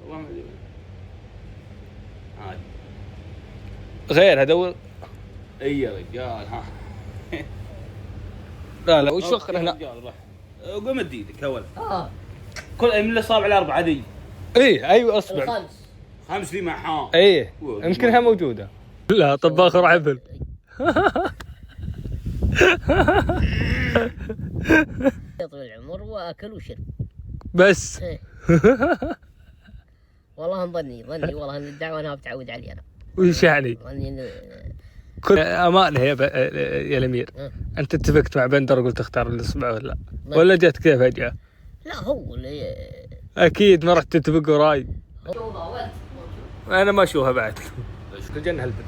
والله ما ادري عادي غير هدور. اي يا رجال ها. لا وش وخر هنا؟ قوم ادي ايدك يا ولد. كل من الاصابع الاربعه ذي. ايه ايوه اصبع. خمس ذي معها. ايه يمكنها موجوده. لا طباخ رعبل. يطول العمر واكل وشرب بس. والله ظني والله ان الدعوه انا بتعود علي انا. وش يعني؟ ظني كل امانه يا الامير. انت اتفقت مع بندر وقلت اختار الاصبع ولا جت كيف فجاه؟ لا هو اللي اكيد ما رحت تتفق وراي. انا ما اشوفها بعد. الجنه هالبن.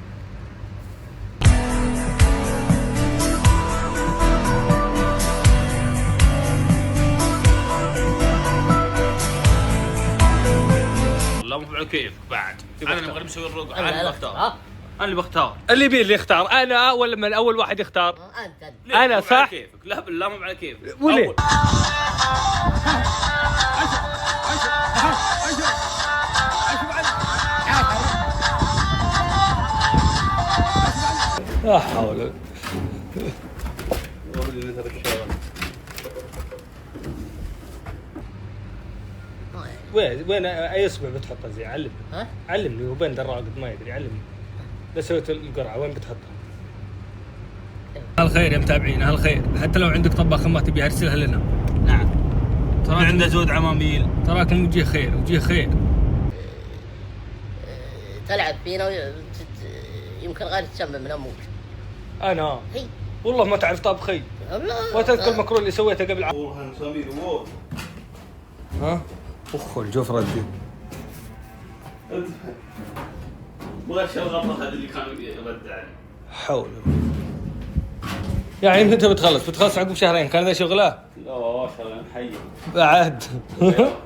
لا مو على كيفك بعد. انا اللي بغير مسوي الرقعه. انا اللي بختار. انا اللي بختار. اللي بيه اللي يختار. انا ولا من اول واحد يختار؟ انت انا صح. كيفك. لا بالله مو على كيفك. وليه؟ لا حول. وين اي اصبع بتحطها زي علمني. علمني وبين دراقد ما يدري علمني. اذا سويت القرعه وين بتحطها؟ هالخير يا متابعين هالخير. حتى لو عندك طباخ ما تبي ارسلها لنا. نعم. ترى عنده زود عماميل. تراكم وجيه خير وجيه خير. تلعب فينا يمكن غير تسمم من امك. انا والله ما تعرف طبخي. وتذكر المكرونه اللي سويتها قبل والله سمير وور. ها اخ الجفره دي. وش الغلطه هذه اللي كان يرد عليه؟ حول. يعني متى بتخلص عقب شهرين كان ذا شغله؟ لا شغله حي بعد.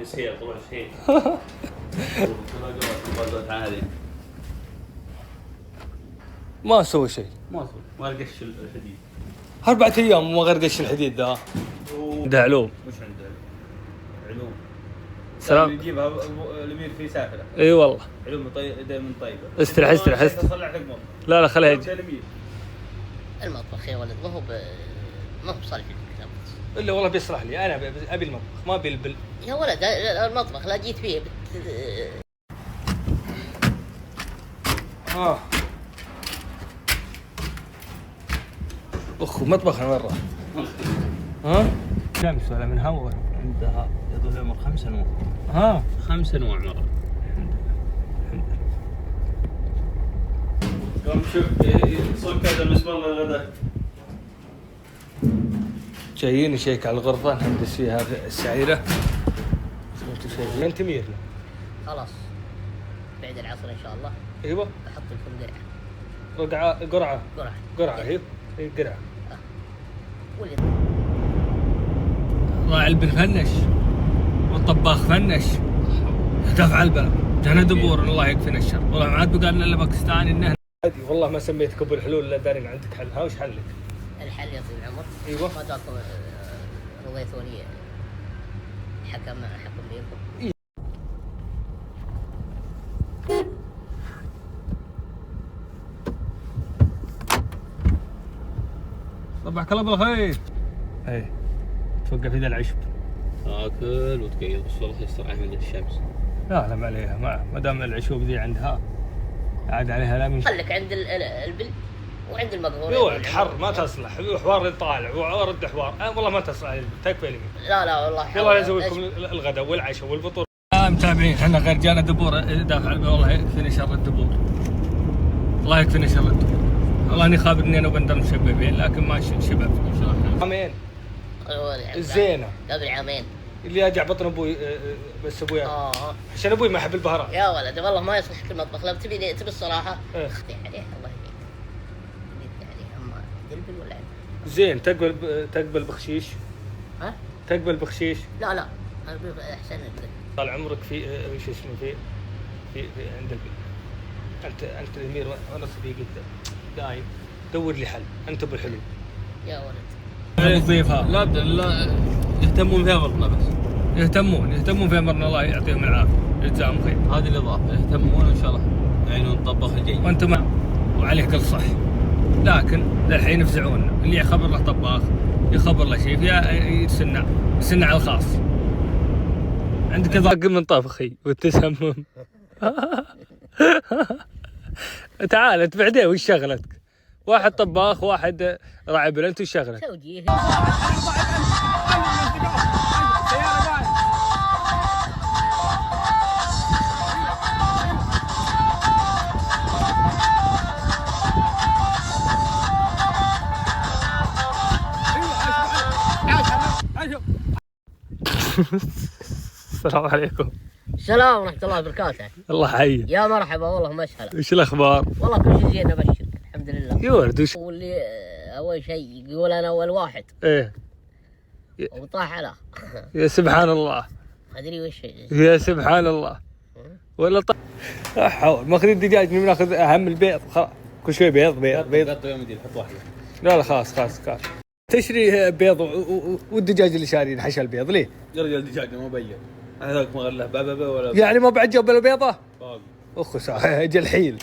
يسير طلع شيء. ما سوى شيء. ما قش الحديد 4 أيام وما غير قش الحديد ذا. ده علوم. وش عنده علوم؟ سلام. يجيبها الامير في سافره. اي والله. علوم دائما طيبه. استرح. لا خليها يجي. المطبخ يا ولد ما هو بصالح الكلام. الا والله بيصلح لي انا ابي المطبخ ما ابي البل. يا ولد المطبخ لا جيت فيه اخو مطبخنا وين راح؟ شمس ولا من هوا؟ عندها يظل عمر 5 انواع. 5 انواع عمر. قام شوف صك هذا المسمار للغداء. جايين نشيك على الغرفه نهندس فيها السعيره. وين تميرنا؟ خلاص بعد العصر ان شاء الله. ايوه احط لكم قرعه ايوه قرعه. واللي راعي البن فنش والطباخ فنش. دفع البلد جانا دبور الله يكفينا الشر. والله ما عاد بقى لنا الا باكستاني انه عادي. والله ما سميتك ابو الحلول الا دارين عندك حلها. وش حلك؟ الحل يا طويل العمر. ايوه ما دامكم رضيتوني حكم بينكم. صبحك الله بالخير. ايه توقف في ذا العشب تاكل وتقيض بس والله يستريح من الشمس. لا ما عليها ما دام العشوب ذي عندها عاد عليها لا من. خليك عند البل وعند المقهور. يولد حر ما تصلح حوار طالع ورد حوار. والله ما تصلح تكفى اليمين. لا والله يلا نسوي لكم الغداء والعشاء والفطور. متابعين احنا غير جانا دبور دافع والله يكفيني شر الدبور. الله يكفيني شر الدبور. والله اني خابر اني انا وبندر مشببين لكن ما شباب ان شاء الله. عامين الزينه قبل عامين اللي اجع بطن ابوي بس ابوي عشان ابوي ما يحب البهارات. يا ولد والله ما يصلح المطبخ. لو تبي الصراحه اختي عليه الله يهديك عليه. اما تلبل ولا زين تقبل بخشيش؟ تقبل بخشيش؟ لا احسن لك. طال عمرك في شو اسمه في عند البيت. انت الامير وانا صديقي دايم دور لي حل. انت ابو الحلو يا ولد. الضيفها لا يهتمون فيها بطنه بس. يهتمون في امرنا، الله يعطيهم العافيه، جزاهم خير. هذه الاضافه، يهتمون وان شاء الله يعينون الطباخ الجيد. وانتم وعليه كل صح، لكن للحين يفزعون، اللي يخبر له طباخ يخبر له شيف يسنع على الخاص. عندك ضاق من طبخي وتسمم. تعال انت بعدين وش شغلتك؟ واحد طباخ واحد راعي بلنت وش شغلك؟ توجيه. السلام عليكم. السلام ورحمة الله وبركاته. الله يحييك. يا مرحبا والله مسهلا. وش الاخبار؟ والله كل شيء زين ابشرك الحمد لله. يا ولد وش؟ واللي اول شيء يقول انا اول واحد. ايه وطاح على. يا سبحان الله. ما ادري وش. يا سبحان الله. ولا لا حول، ماخذين الدجاج من ناخذ اهم البيض، خلاص كل شوي بيض. قط يوم يدي حط واحده. لا خلاص. تشري بيض والدجاج اللي شارين حشى البيض ليه؟ يا رجال الدجاج ما بين هذاك ما غير له ولا يعني ما بعد جاب له بيضه؟ باقي اخو اجل حيل.